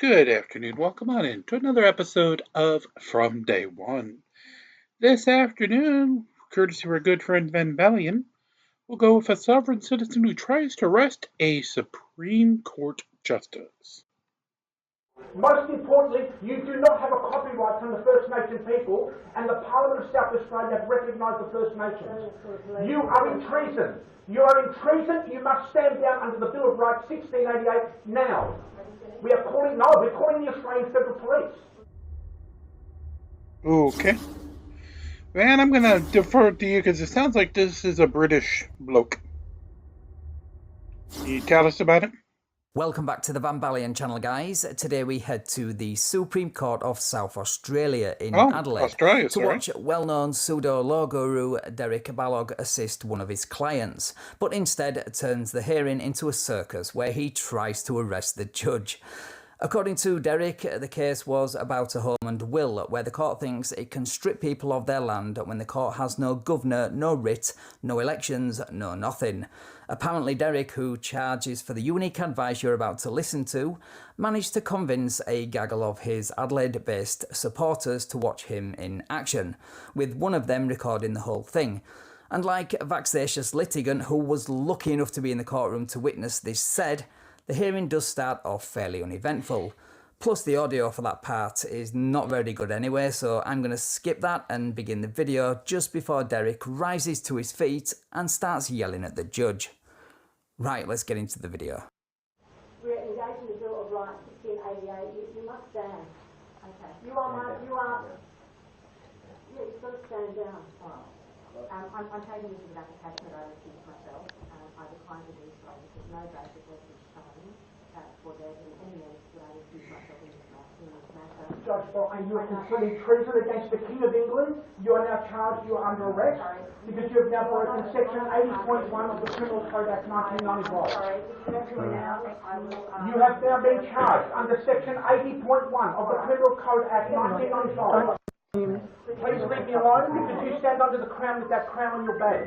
Good afternoon. Welcome on in to another episode of From Day One. This afternoon, courtesy of our good friend Van Bellion, we'll go with a sovereign citizen who tries to arrest a Supreme Court justice. Most importantly, you do not have a copyright from the First Nation people, and the Parliament of South Australia have recognised the First Nations. You are in treason. You are in treason. You must stand down under the Bill of Rights 1688 now. We're calling the Australian Federal Police. Okay. Van, I'm going to defer to you because it sounds like this is a British bloke. Can you tell us about it? Welcome back to the Van Bellion channel, guys. Today we head to the Supreme Court of South Australia in Adelaide to watch well-known pseudo-law guru Derek Balog assist one of his clients, but instead turns the hearing into a circus where he tries to arrest the judge. According to Derek, the case was about a home and will, where the court thinks it can strip people of their land when the court has no governor, no writ, no elections, no nothing. Apparently Derek, who charges for the unique advice you're about to listen to, managed to convince a gaggle of his Adelaide-based supporters to watch him in action, with one of them recording the whole thing. And like a vexatious litigant who was lucky enough to be in the courtroom to witness this said, the hearing does start off fairly uneventful. Plus the audio for that part is not very good anyway, so I'm going to skip that and begin the video just before Derek rises to his feet and starts yelling at the judge. Right, let's get into the video. We're engaging the Bill of Rights 1688. You must stand. Okay. You've got to stand down. I'm taking this as an application that I received myself. I declined to do so. There's no basis for there in any means that I received myself in this matter. Judge Botman, you are considering treason against the King of England. You are now charged, you are under arrest, because you have now broken Section 80.1 of the Criminal Code Act 1995. Sorry, You have now been charged under Section 80.1 of the Criminal Code Act 1995. Please leave me alone because you stand under the crown with that crown on your badge.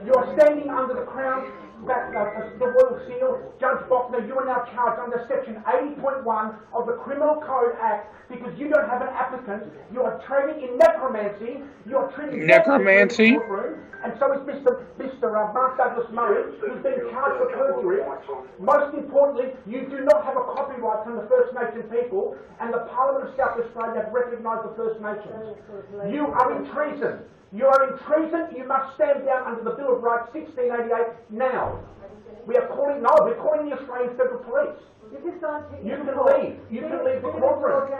You are standing under the crown, the royal seal. Judge Bochner, you are now charged under Section 80.1 of the Criminal Code Act because you don't have an applicant. You are trading in necromancy. You are treating necromancy. And so is Mr. Mark Douglas Murray, who's been charged for perjury. Most importantly, you do not have a copyright from the First Nation people, and the Parliament of South Australia have recognised the First Nations. You are in treason. You are in treason. You must stand down under the Bill of Rights 1688 now. We're calling the Australian Federal Police. You can leave. You can leave the courtroom.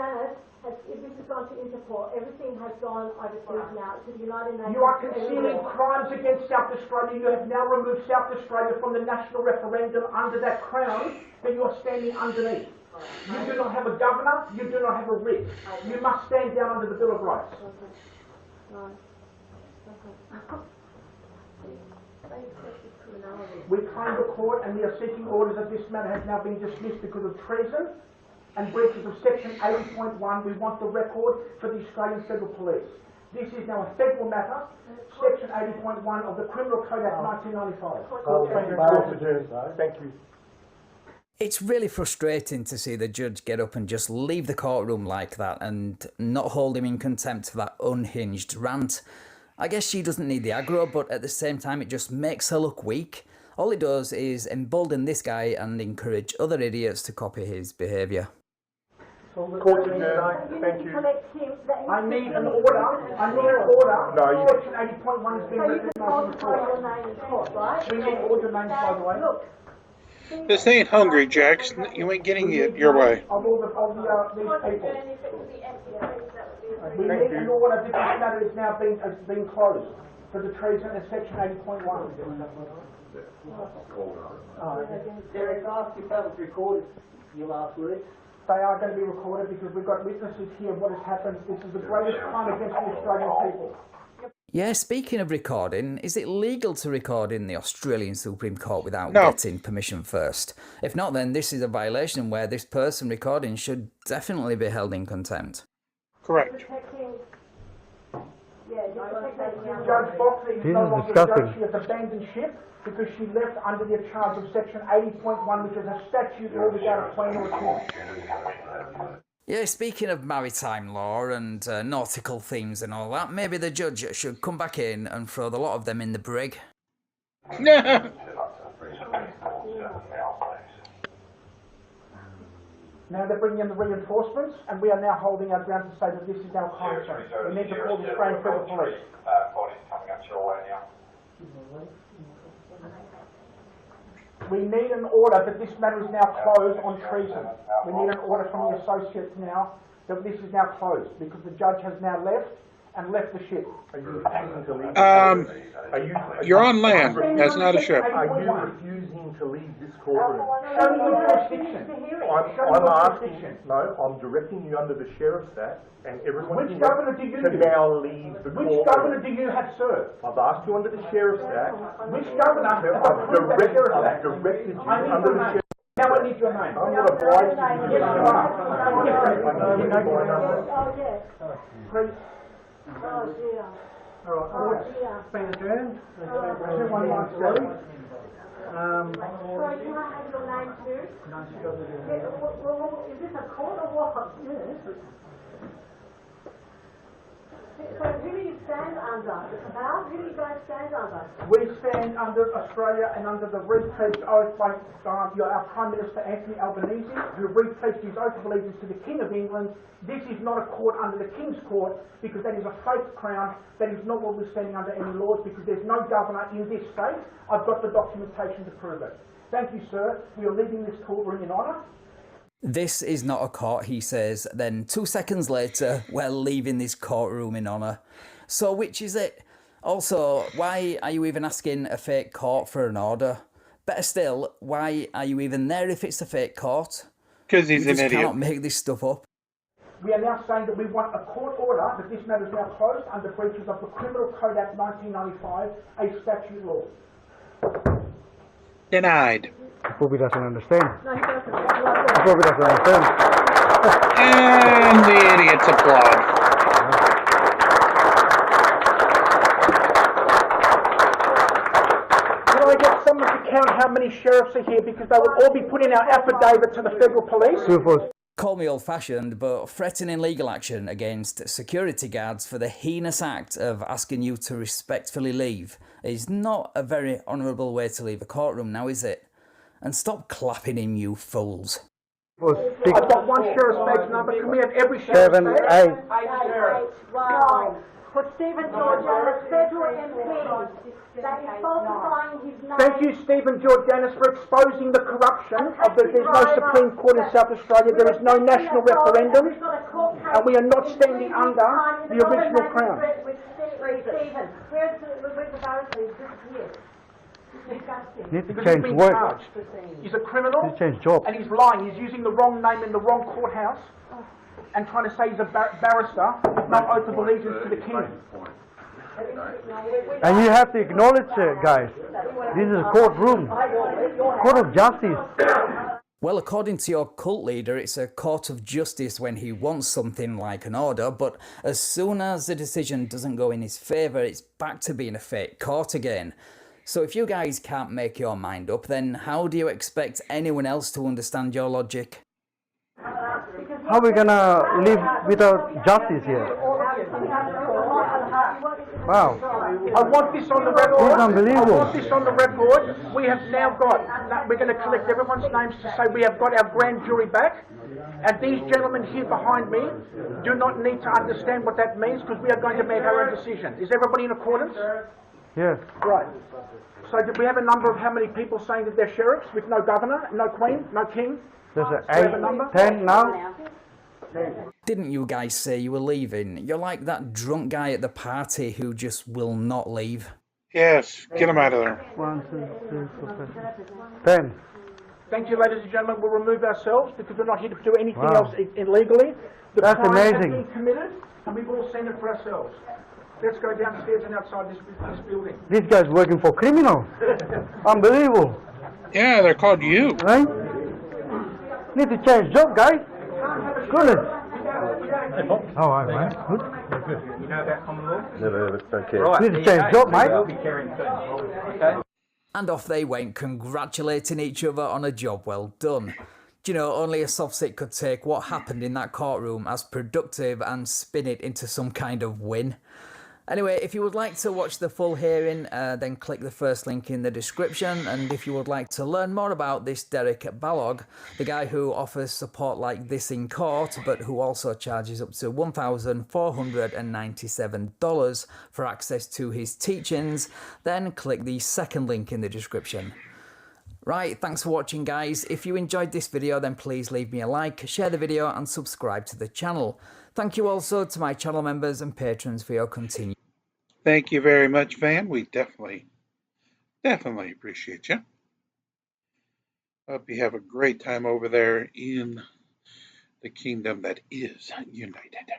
If this has gone to Interpol, everything has gone overseas now to the United Nations. You are concealing crimes against South Australia. You have now removed South Australia from the national referendum under that crown that you are standing underneath. You do not have a governor. You do not have a writ. You must stand down under the Bill of Rights. We claim the court and we are seeking orders that this matter has now been dismissed because of treason and breaches of Section 80.1. We want the record for the Australian Federal Police. This is now a federal matter, Section 80.1 of the Criminal Code Act 1995. Thank you. It's really frustrating to see the judge get up and just leave the courtroom like that and not hold him in contempt for that unhinged rant. I guess she doesn't need the aggro, but at the same time it just makes her look weak. All it does is embolden this guy and encourage other idiots to copy his behaviour. Court adjourned. Thank you. I need an order. No, Section 80.1 has been recognised in the court. We need all your names, by the way. This ain't Hungry Jacks. You ain't getting it your way. Of these people. We need an order because this matter is now being closed for the treason and Section 80.1. Derek, ask if that was recorded, your last words. They are going to be recorded because we've got witnesses here of what has happened. This is the greatest crime against the Australian people. Yeah, speaking of recording, is it legal to record in the Australian Supreme Court without getting permission first? If not, then this is a violation where this person recording should definitely be held in contempt. Correct. Yeah, just protect those Judge Boxer is no longer a judge. She has abandoned ship because she left under the charge of section 80.1, which is a statute law without a queen or a king. Yeah, speaking of maritime law and nautical themes and all that, maybe the judge should come back in and throw the lot of them in the brig. Now they're bringing in the reinforcements, and we are now holding our ground to say that this is our crime zone. We need to call the Australian Federal Police. We need an order that this matter is now closed on treason. We need an order from the associates now that this is now closed because the judge has now left and left the ship. Are you refusing to leave? You're on land. That's not a ship. Are you refusing to leave this courtroom? Show me your jurisdiction. I'm asking. No, I'm directing you under the Sheriff's Act, and everyone Which governor do you can use? now leave the courtroom. Which governor do you have served? I've asked you under the Sheriff's Act. Which governor has I've approved that Sheriff's Act? directed you I need under your the name. Sheriff's Act. Now I need your name. I'm not obliged to give you Yes, you your are. name. Yes, I know my number. Oh, yes. please. Oh, dear. All right, stand adjourned. 2193. Sorry, can I have your name too? Is this a court or what? So who do you stand under? Val, who do you guys stand under? We stand under Australia and under the repledged oath by our Prime Minister Anthony Albanese, who repledged his oath of allegiance to the King of England. This is not a court under the King's Court because that is a fake crown. That is not what we're standing under any laws because there's no governor in this state. I've got the documentation to prove it. Thank you, sir. We are leaving this courtroom in honour. This is not a court, he says. Then 2 seconds later, we're leaving this courtroom in honour. So which is it? Also, why are you even asking a fake court for an order? Better still, why are you even there if it's a fake court? Because he's an idiot. You cannot make this stuff up. We are now saying that we want a court order that this matter is now closed under breaches of the Criminal Code Act 1995, a statute law. Denied. Bobby doesn't understand. No, he doesn't. Bobby doesn't understand. And the idiots applaud. Can I get someone to count how many sheriffs are here because they will all be putting our affidavit to the federal police? Call me old-fashioned, but threatening legal action against security guards for the heinous act of asking you to respectfully leave is not a very honourable way to leave a courtroom now, is it? And stop clapping in, you fools. I've got one sheriff's badge number. Can we have every sheriff's 7, badge? 8. Right. For Stephen Georgianis, federal MP, that is falsifying his name. Thank you, Stephen Georgianis, for exposing the corruption of the... There's no Supreme Court in South Australia. There is no national referendum. And we are not standing under the original crown. Stephen, where's the barricade? Disappeared. Disgusting. Need to Because change he's been work. charged. He's a criminal. Need to change job. And he's lying. He's using the wrong name in the wrong courthouse and trying to say he's a barrister with no oath of allegiance to the king. And you have to acknowledge it, guys. This is a courtroom. Court of justice. Well, according to your cult leader, it's a court of justice when he wants something like an order, but as soon as the decision doesn't go in his favour, it's back to being a fake court again. So if you guys can't make your mind up, then how do you expect anyone else to understand your logic? How are we gonna live without justice here? Wow. I want this on the record. It's unbelievable. I want this on the record. We have now got, we're going to collect everyone's names to say we have got our grand jury back. And these gentlemen here behind me do not need to understand what that means because we are going to make our own decision. Is everybody in accordance? Yes. Right. So did we have a number of how many people saying that they're sheriffs with no governor, no queen, no king? There's Do we have a an number? 8, 10 now. Didn't you guys say you were leaving? You're like that drunk guy at the party who just will not leave. Yes, get him out of there. 1, 2, 3, 4, 5, 10. Thank you, ladies and gentlemen. We'll remove ourselves because we're not here to do anything Wow. else illegally. The That's crime has amazing. been committed and we've all seen it for ourselves. Let's go downstairs and outside this building. This guy's working for criminals. Unbelievable. Yeah, they're called you. Right? Need to change job, guys. Goodness. Oh, all right, mate. Good. You know about common law? Never, don't care. Right. Need to change job, mate. We'll be caring soon. Okay. And off they went, congratulating each other on a job well done. Do you know, only a Sov Cit could take what happened in that courtroom as productive and spin it into some kind of win. Anyway, if you would like to watch the full hearing, then click the first link in the description. And if you would like to learn more about this Derek Balog, the guy who offers support like this in court, but who also charges up to $1,497 for access to his teachings, then click the second link in the description. Right, thanks for watching, guys. If you enjoyed this video, then please leave me a like, share the video and subscribe to the channel. Thank you also to my channel members and patrons for your continued. Thank you very much, Van. We definitely appreciate you. Hope you have a great time over there in the kingdom that is united.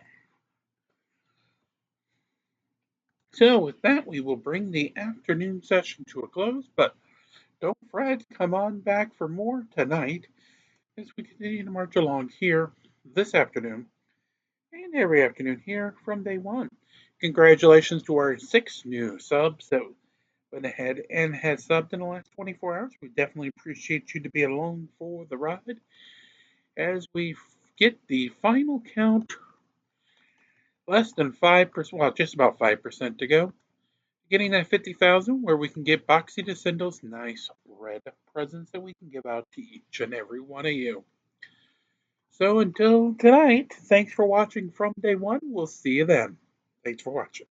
So with that, we will bring the afternoon session to a close, but don't fret, come on back for more tonight as we continue to march along here this afternoon and every afternoon here from day one. Congratulations to our 6 new subs that went ahead and had subbed in the last 24 hours. We definitely appreciate you to be along for the ride as we get the final count, less than 5%, well, just about 5% to go. Getting that 50,000 where we can get Boxy to send those nice red presents that we can give out to each and every one of you. So until tonight, thanks for watching from day one. We'll see you then. Thanks for watching.